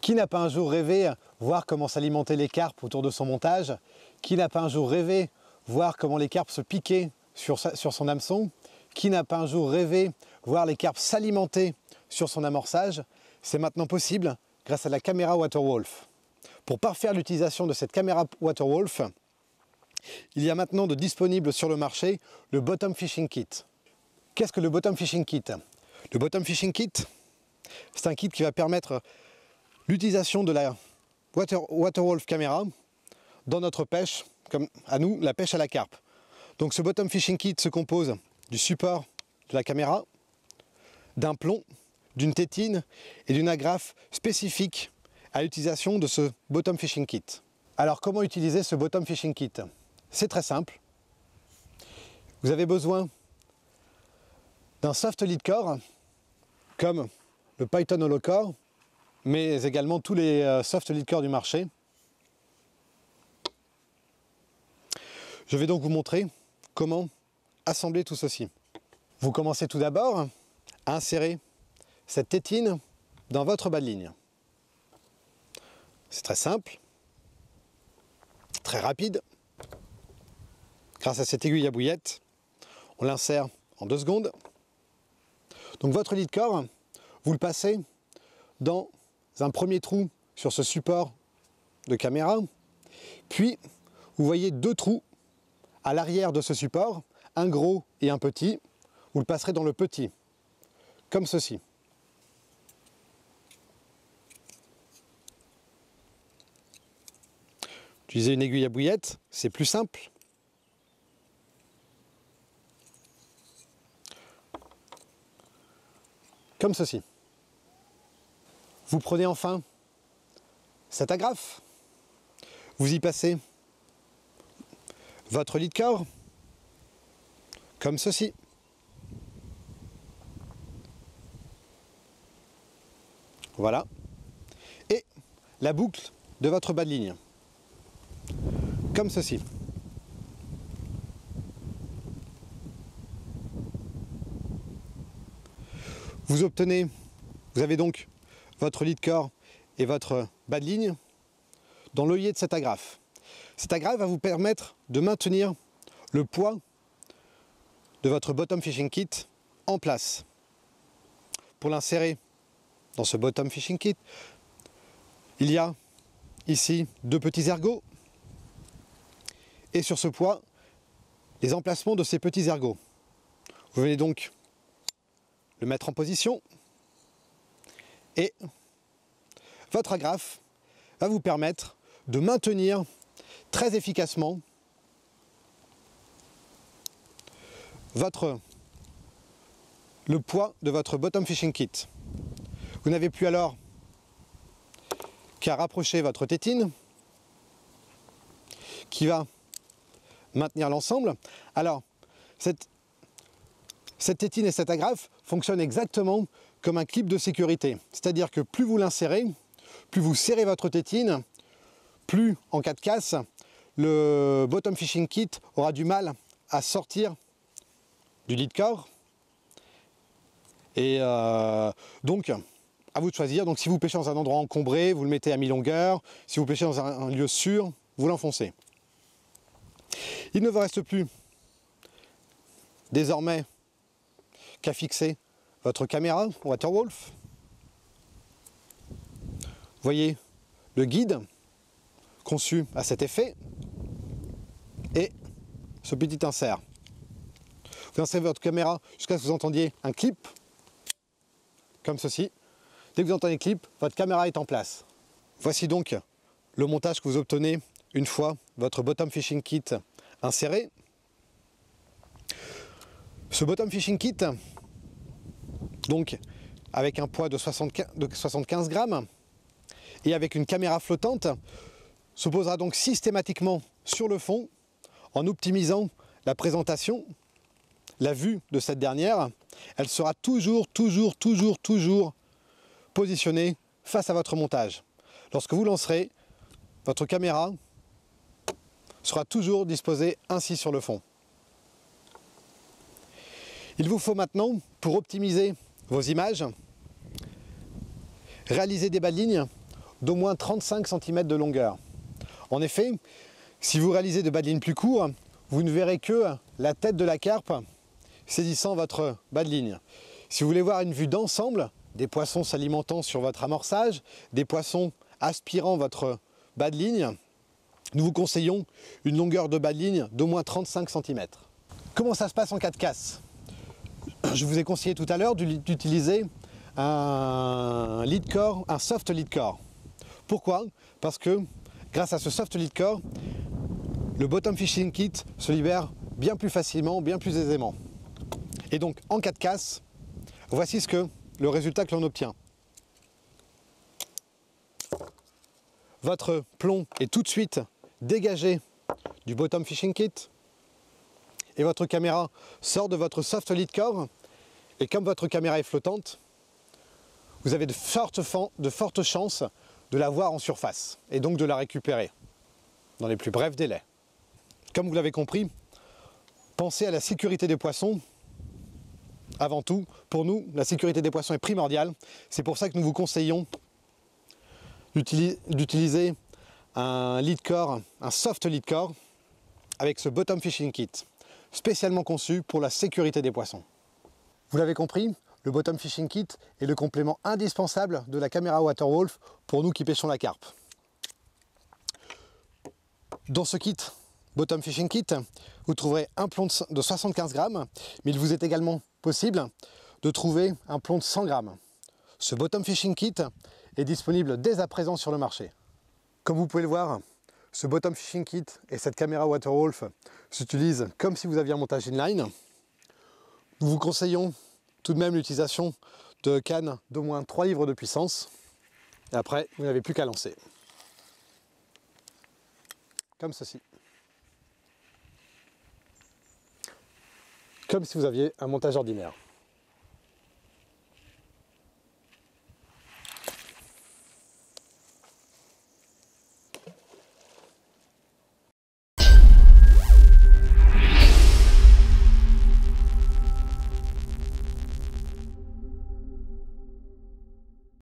Qui n'a pas un jour rêvé voir comment s'alimentaient les carpes autour de son montage? Qui n'a pas un jour rêvé voir comment les carpes se piquaient sur son hameçon? Qui n'a pas un jour rêvé voir les carpes s'alimenter sur son amorçage? C'est maintenant possible grâce à la caméra Waterwolf. Pour parfaire l'utilisation de cette caméra Waterwolf, il y a maintenant de disponible sur le marché le Bottom Fishing Kit. Qu'est-ce que le Bottom Fishing Kit? Le Bottom Fishing Kit, c'est un kit qui va permettre l'utilisation de la Waterwolf caméra dans notre pêche, comme à nous, la pêche à la carpe. Donc ce Bottom Fishing Kit se compose du support de la caméra, d'un plomb, d'une tétine et d'une agrafe spécifique à l'utilisation de ce Bottom Fishing Kit. Alors comment utiliser ce Bottom Fishing Kit? C'est très simple. Vous avez besoin d'un soft lead core, comme le Python Holocore, mais également tous les soft lead core du marché. Je vais donc vous montrer comment assembler tout ceci. Vous commencez tout d'abord à insérer cette tétine dans votre bas de ligne. C'est très simple, très rapide. Grâce à cette aiguille à bouillette, on l'insère en 2 secondes. Donc votre lead core, vous le passez dans un premier trou sur ce support de caméra, puis vous voyez 2 trous à l'arrière de ce support, un gros et un petit. Vous le passerez dans le petit, comme ceci. Utilisez une aiguille à bouillette, c'est plus simple. Comme ceci. Vous prenez enfin cette agrafe, vous y passez votre lead core, comme ceci. Voilà. Et la boucle de votre bas de ligne, comme ceci. Vous avez donc votre lead core et votre bas de ligne dans l'œillet de cette agrafe. Cette agrafe va vous permettre de maintenir le poids de votre Bottom Fishing Kit en place. Pour l'insérer dans ce Bottom Fishing Kit, il y a ici 2 petits ergots et sur ce poids, les emplacements de ces petits ergots. Vous venez donc le mettre en position et votre agrafe va vous permettre de maintenir très efficacement le poids de votre Bottom Fishing Kit. Vous n'avez plus alors qu'à rapprocher votre tétine qui va maintenir l'ensemble. Alors, cette tétine et cette agrafe fonctionnent exactement comme un clip de sécurité. C'est-à-dire que plus vous l'insérez, plus vous serrez votre tétine, plus en cas de casse, le Bottom Fishing Kit aura du mal à sortir du lead core. Et donc, à vous de choisir. Donc si vous pêchez dans un endroit encombré, vous le mettez à mi-longueur. Si vous pêchez dans un lieu sûr, vous l'enfoncez. Il ne vous reste plus désormais qu'à fixer votre caméra Waterwolf. Voyez le guide conçu à cet effet et ce petit insert. Vous insérez votre caméra jusqu'à ce que vous entendiez un clip, comme ceci. Dès que vous entendez le clip, votre caméra est en place. Voici donc le montage que vous obtenez une fois votre Bottom Fishing Kit inséré. Ce Bottom Fishing Kit, donc avec un poids de 75 grammes et avec une caméra flottante, se posera donc systématiquement sur le fond en optimisant la présentation, la vue de cette dernière. Elle sera toujours positionnée face à votre montage. Lorsque vous lancerez, votre caméra sera toujours disposée ainsi sur le fond. Il vous faut maintenant, pour optimiser vos images, réaliser des bas de ligne d'au moins 35 cm de longueur. En effet, si vous réalisez de bas de ligne plus courts, vous ne verrez que la tête de la carpe saisissant votre bas de ligne. Si vous voulez voir une vue d'ensemble, des poissons s'alimentant sur votre amorçage, des poissons aspirant votre bas de ligne, nous vous conseillons une longueur de bas de ligne d'au moins 35 cm. Comment ça se passe en cas de casse? Je vous ai conseillé tout à l'heure d'utiliser un lead core, un soft lead core. Pourquoi? Parce que grâce à ce soft lead core, le bottom fishing kit se libère bien plus facilement, bien plus aisément. Et donc en cas de casse, voici le résultat que l'on obtient. Votre plomb est tout de suite dégagé du bottom fishing kit et votre caméra sort de votre soft lead core, et comme votre caméra est flottante, vous avez de fortes chances de la voir en surface et donc de la récupérer dans les plus brefs délais. Comme vous l'avez compris, pensez à la sécurité des poissons. Avant tout, pour nous, la sécurité des poissons est primordiale. C'est pour ça que nous vous conseillons d'utiliser un lead core, un soft lead core avec ce bottom fishing kit, spécialement conçu pour la sécurité des poissons. Vous l'avez compris, le bottom fishing kit est le complément indispensable de la caméra Waterwolf pour nous qui pêchons la carpe. Dans ce kit, bottom fishing kit, vous trouverez un plomb de 75 grammes, mais il vous est également possible de trouver un plomb de 100 grammes. Ce bottom fishing kit est disponible dès à présent sur le marché. Comme vous pouvez le voir, ce bottom fishing kit et cette caméra Waterwolf s'utilisent comme si vous aviez un montage inline. Nous vous conseillons tout de même l'utilisation de cannes d'au moins 3 livres de puissance. Et après, vous n'avez plus qu'à lancer. Comme ceci. Comme si vous aviez un montage ordinaire.